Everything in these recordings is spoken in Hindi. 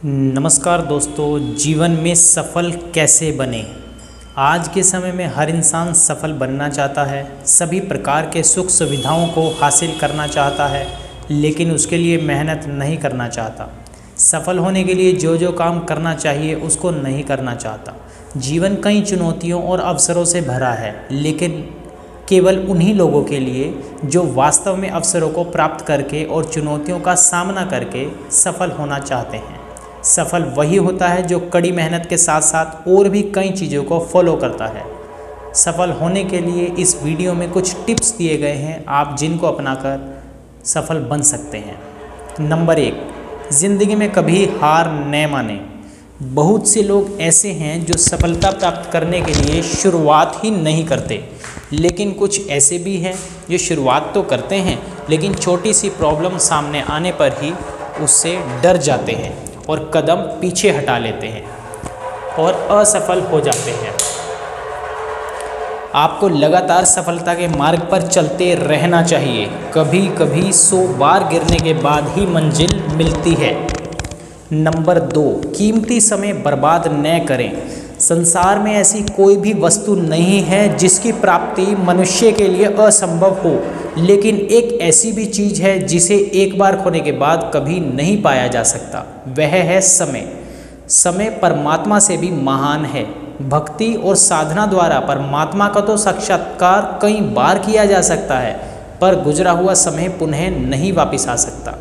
नमस्कार दोस्तों, जीवन में सफल कैसे बने। आज के समय में हर इंसान सफल बनना चाहता है, सभी प्रकार के सुख सुविधाओं को हासिल करना चाहता है, लेकिन उसके लिए मेहनत नहीं करना चाहता। सफल होने के लिए जो जो काम करना चाहिए उसको नहीं करना चाहता। जीवन कई चुनौतियों और अवसरों से भरा है, लेकिन केवल उन्हीं लोगों के लिए जो वास्तव में अवसरों को प्राप्त करके और चुनौतियों का सामना करके सफल होना चाहते हैं। सफल वही होता है जो कड़ी मेहनत के साथ साथ और भी कई चीज़ों को फॉलो करता है। सफल होने के लिए इस वीडियो में कुछ टिप्स दिए गए हैं, आप जिनको अपनाकर सफल बन सकते हैं। नंबर 1, ज़िंदगी में कभी हार न माने। बहुत से लोग ऐसे हैं जो सफलता प्राप्त करने के लिए शुरुआत ही नहीं करते, लेकिन कुछ ऐसे भी हैं जो शुरुआत तो करते हैं, लेकिन छोटी सी प्रॉब्लम सामने आने पर ही उससे डर जाते हैं और कदम पीछे हटा लेते हैं और असफल हो जाते हैं। आपको लगातार सफलता के मार्ग पर चलते रहना चाहिए। कभी कभी 100 बार गिरने के बाद ही मंजिल मिलती है। नंबर 2, कीमती समय बर्बाद न करें। संसार में ऐसी कोई भी वस्तु नहीं है जिसकी प्राप्ति मनुष्य के लिए असंभव हो, लेकिन एक ऐसी भी चीज़ है जिसे एक बार खोने के बाद कभी नहीं पाया जा सकता, वह है समय। समय परमात्मा से भी महान है। भक्ति और साधना द्वारा परमात्मा का तो साक्षात्कार कई बार किया जा सकता है, पर गुजरा हुआ समय पुनः नहीं वापस आ सकता।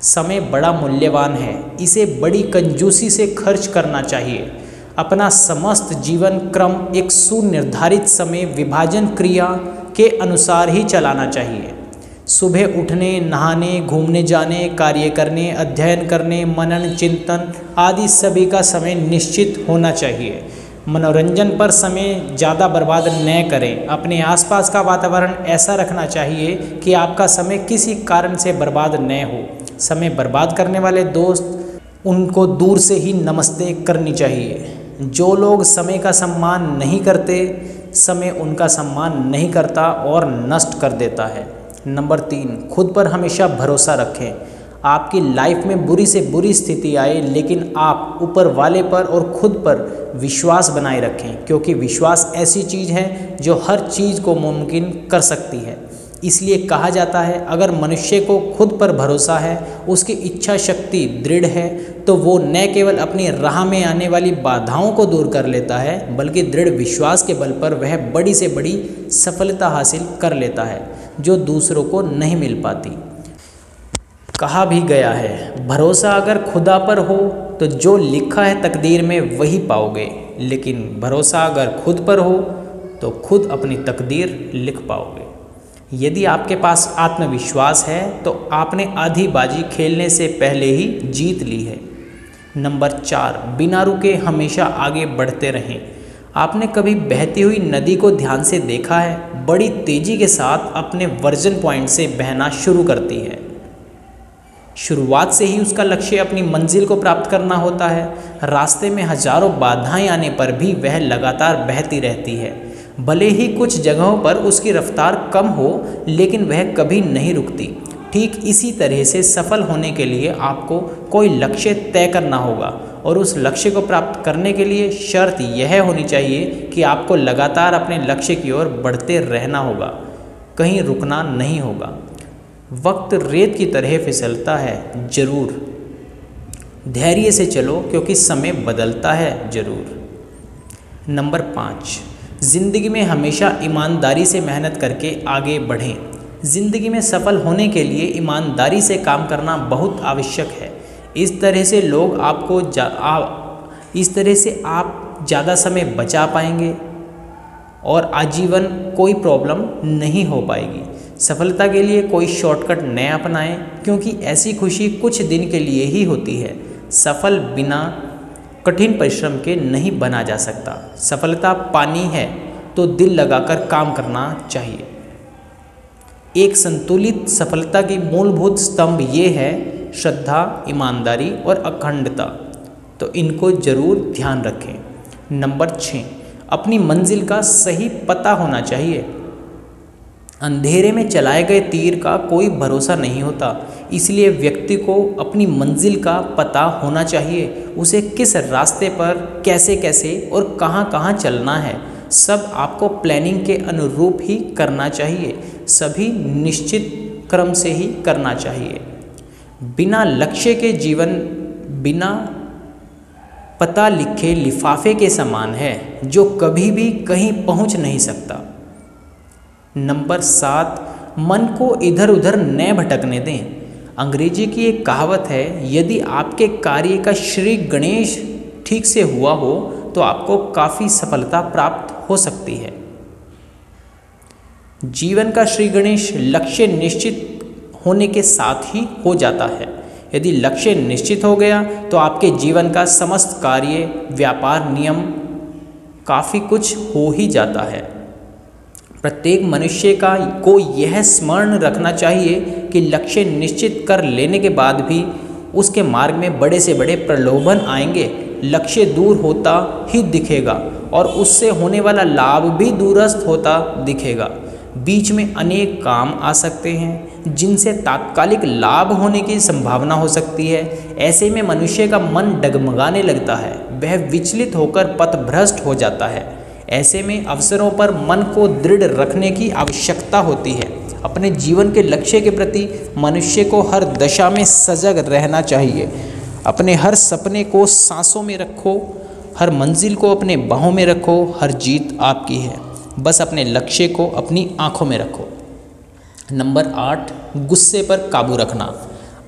समय बड़ा मूल्यवान है, इसे बड़ी कंजूसी से खर्च करना चाहिए। अपना समस्त जीवन क्रम एक सुनिर्धारित समय विभाजन क्रिया के अनुसार ही चलाना चाहिए। सुबह उठने, नहाने, घूमने जाने, कार्य करने, अध्ययन करने, मनन चिंतन आदि सभी का समय निश्चित होना चाहिए। मनोरंजन पर समय ज़्यादा बर्बाद न करें। अपने आसपास का वातावरण ऐसा रखना चाहिए कि आपका समय किसी कारण से बर्बाद न हो। समय बर्बाद करने वाले दोस्त, उनको दूर से ही नमस्ते करनी चाहिए। जो लोग समय का सम्मान नहीं करते, समय उनका सम्मान नहीं करता और नष्ट कर देता है। नंबर 3, खुद पर हमेशा भरोसा रखें। आपकी लाइफ में बुरी से बुरी स्थिति आए, लेकिन आप ऊपर वाले पर और खुद पर विश्वास बनाए रखें, क्योंकि विश्वास ऐसी चीज़ है जो हर चीज़ को मुमकिन कर सकती है। इसलिए कहा जाता है, अगर मनुष्य को खुद पर भरोसा है, उसकी इच्छा शक्ति दृढ़ है, तो वो न केवल अपनी राह में आने वाली बाधाओं को दूर कर लेता है, बल्कि दृढ़ विश्वास के बल पर वह बड़ी से बड़ी सफलता हासिल कर लेता है, जो दूसरों को नहीं मिल पाती। कहा भी गया है, भरोसा अगर खुदा पर हो तो जो लिखा है तकदीर में वही पाओगे, लेकिन भरोसा अगर खुद पर हो तो खुद अपनी तकदीर लिख पाओगे। यदि आपके पास आत्मविश्वास है तो आपने आधी बाजी खेलने से पहले ही जीत ली है। नंबर 4, बिना रुके हमेशा आगे बढ़ते रहें। आपने कभी बहती हुई नदी को ध्यान से देखा है? बड़ी तेज़ी के साथ अपने वर्जन पॉइंट से बहना शुरू करती है। शुरुआत से ही उसका लक्ष्य अपनी मंजिल को प्राप्त करना होता है। रास्ते में हजारों बाधाएं आने पर भी वह लगातार बहती रहती है। भले ही कुछ जगहों पर उसकी रफ्तार कम हो, लेकिन वह कभी नहीं रुकती। ठीक इसी तरह से सफल होने के लिए आपको कोई लक्ष्य तय करना होगा, और उस लक्ष्य को प्राप्त करने के लिए शर्त यह होनी चाहिए कि आपको लगातार अपने लक्ष्य की ओर बढ़ते रहना होगा, कहीं रुकना नहीं होगा। वक्त रेत की तरह फिसलता है जरूर, धैर्य से चलो क्योंकि समय बदलता है जरूर। नंबर 5, ज़िंदगी में हमेशा ईमानदारी से मेहनत करके आगे बढ़ें। ज़िंदगी में सफल होने के लिए ईमानदारी से काम करना बहुत आवश्यक है। इस तरह से आप ज़्यादा समय बचा पाएंगे और आजीवन कोई प्रॉब्लम नहीं हो पाएगी। सफलता के लिए कोई शॉर्टकट न अपनाएं, क्योंकि ऐसी खुशी कुछ दिन के लिए ही होती है। सफल बिना कठिन परिश्रम के नहीं बना जा सकता। सफलता पानी है तो दिल लगाकर काम करना चाहिए। एक संतुलित सफलता की मूलभूत स्तंभ ये है श्रद्धा, ईमानदारी और अखंडता, तो इनको जरूर ध्यान रखें। नंबर 6, अपनी मंजिल का सही पता होना चाहिए। अंधेरे में चलाए गए तीर का कोई भरोसा नहीं होता, इसलिए व्यक्ति को अपनी मंजिल का पता होना चाहिए। उसे किस रास्ते पर कैसे कैसे और कहाँ कहाँ चलना है, सब आपको प्लानिंग के अनुरूप ही करना चाहिए। सभी निश्चित क्रम से ही करना चाहिए। बिना लक्ष्य के जीवन बिना पता लिखे लिफाफे के समान है, जो कभी भी कहीं पहुंच नहीं सकता। नंबर 7, मन को इधर उधर न भटकने दें। अंग्रेजी की एक कहावत है, यदि आपके कार्य का श्री गणेश ठीक से हुआ हो तो आपको काफ़ी सफलता प्राप्त हो सकती है। जीवन का श्री गणेश लक्ष्य निश्चित होने के साथ ही हो जाता है। यदि लक्ष्य निश्चित हो गया तो आपके जीवन का समस्त कार्य, व्यापार, नियम काफ़ी कुछ हो ही जाता है। प्रत्येक मनुष्य को यह स्मरण रखना चाहिए कि लक्ष्य निश्चित कर लेने के बाद भी उसके मार्ग में बड़े से बड़े प्रलोभन आएंगे। लक्ष्य दूर होता ही दिखेगा और उससे होने वाला लाभ भी दूरस्थ होता दिखेगा। बीच में अनेक काम आ सकते हैं जिनसे तात्कालिक लाभ होने की संभावना हो सकती है। ऐसे में मनुष्य का मन डगमगाने लगता है, वह विचलित होकर पथभ्रष्ट हो जाता है। ऐसे में अवसरों पर मन को दृढ़ रखने की आवश्यकता होती है। अपने जीवन के लक्ष्य के प्रति मनुष्य को हर दशा में सजग रहना चाहिए। अपने हर सपने को सांसों में रखो, हर मंजिल को अपने बाहों में रखो। हर जीत आपकी है, बस अपने लक्ष्य को अपनी आंखों में रखो। नंबर 8, गुस्से पर काबू रखना।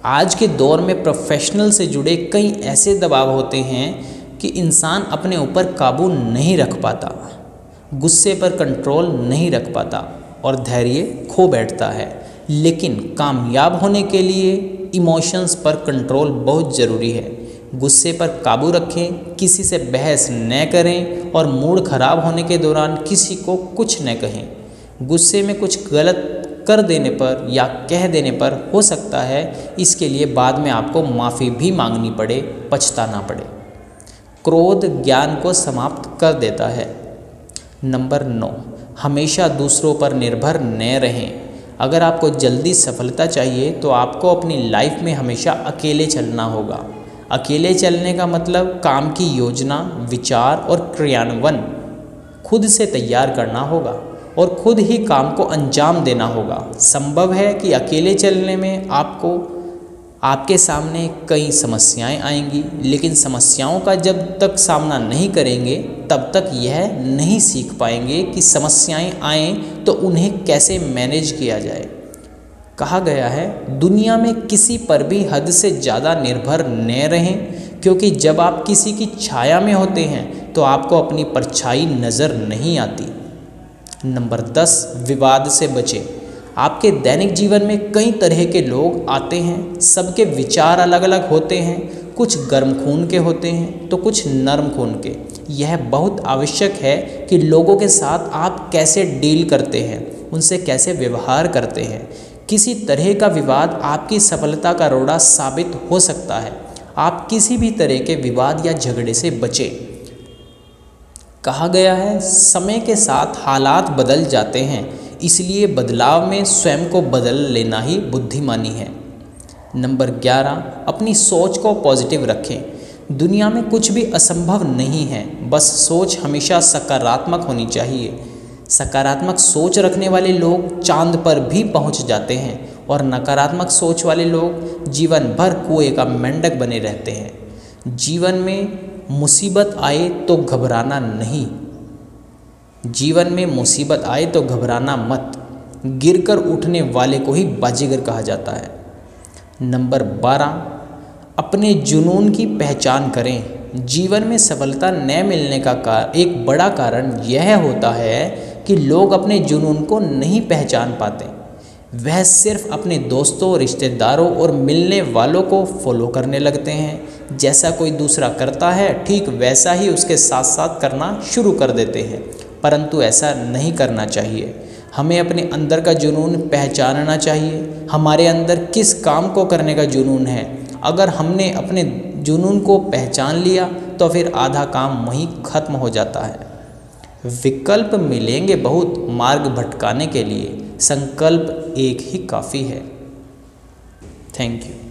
आज के दौर में प्रोफेशनल से जुड़े कई ऐसे दबाव होते हैं कि इंसान अपने ऊपर काबू नहीं रख पाता, गुस्से पर कंट्रोल नहीं रख पाता और धैर्य खो बैठता है। लेकिन कामयाब होने के लिए इमोशंस पर कंट्रोल बहुत ज़रूरी है। गुस्से पर काबू रखें, किसी से बहस न करें और मूड खराब होने के दौरान किसी को कुछ न कहें। गुस्से में कुछ गलत कर देने पर या कह देने पर हो सकता है इसके लिए बाद में आपको माफ़ी भी मांगनी पड़े, पछताना पड़े। क्रोध ज्ञान को समाप्त कर देता है। नंबर 9, हमेशा दूसरों पर निर्भर न रहें। अगर आपको जल्दी सफलता चाहिए तो आपको अपनी लाइफ में हमेशा अकेले चलना होगा। अकेले चलने का मतलब काम की योजना, विचार और क्रियान्वयन खुद से तैयार करना होगा और खुद ही काम को अंजाम देना होगा। संभव है कि अकेले चलने में आपके सामने कई समस्याएं आएंगी, लेकिन समस्याओं का जब तक सामना नहीं करेंगे तब तक यह नहीं सीख पाएंगे कि समस्याएं आएं तो उन्हें कैसे मैनेज किया जाए। कहा गया है, दुनिया में किसी पर भी हद से ज़्यादा निर्भर न रहें, क्योंकि जब आप किसी की छाया में होते हैं तो आपको अपनी परछाई नज़र नहीं आती। नंबर 10, विवाद से बचें। आपके दैनिक जीवन में कई तरह के लोग आते हैं, सबके विचार अलग अलग होते हैं। कुछ गर्म खून के होते हैं तो कुछ नरम खून के। यह बहुत आवश्यक है कि लोगों के साथ आप कैसे डील करते हैं, उनसे कैसे व्यवहार करते हैं। किसी तरह का विवाद आपकी सफलता का रोड़ा साबित हो सकता है। आप किसी भी तरह के विवाद या झगड़े से बचें। कहा गया है, समय के साथ हालात बदल जाते हैं, इसलिए बदलाव में स्वयं को बदल लेना ही बुद्धिमानी है। नंबर 11, अपनी सोच को पॉजिटिव रखें। दुनिया में कुछ भी असंभव नहीं है, बस सोच हमेशा सकारात्मक होनी चाहिए। सकारात्मक सोच रखने वाले लोग चांद पर भी पहुंच जाते हैं और नकारात्मक सोच वाले लोग जीवन भर कुएं का मेंढक बने रहते हैं। जीवन में मुसीबत आए तो घबराना नहीं, जीवन में मुसीबत आए तो घबराना मत। गिरकर उठने वाले को ही बाजीगर कहा जाता है। नंबर 12, अपने जुनून की पहचान करें। जीवन में सफलता न मिलने का एक बड़ा कारण यह होता है कि लोग अपने जुनून को नहीं पहचान पाते। वह सिर्फ अपने दोस्तों, रिश्तेदारों और मिलने वालों को फॉलो करने लगते हैं। जैसा कोई दूसरा करता है ठीक वैसा ही उसके साथ साथ करना शुरू कर देते हैं, परंतु ऐसा नहीं करना चाहिए। हमें अपने अंदर का जुनून पहचानना चाहिए। हमारे अंदर किस काम को करने का जुनून है। अगर हमने अपने जुनून को पहचान लिया तो फिर आधा काम वहीं खत्म हो जाता है। विकल्प मिलेंगे बहुत मार्ग भटकाने के लिए, संकल्प एक ही काफ़ी है। Thank you.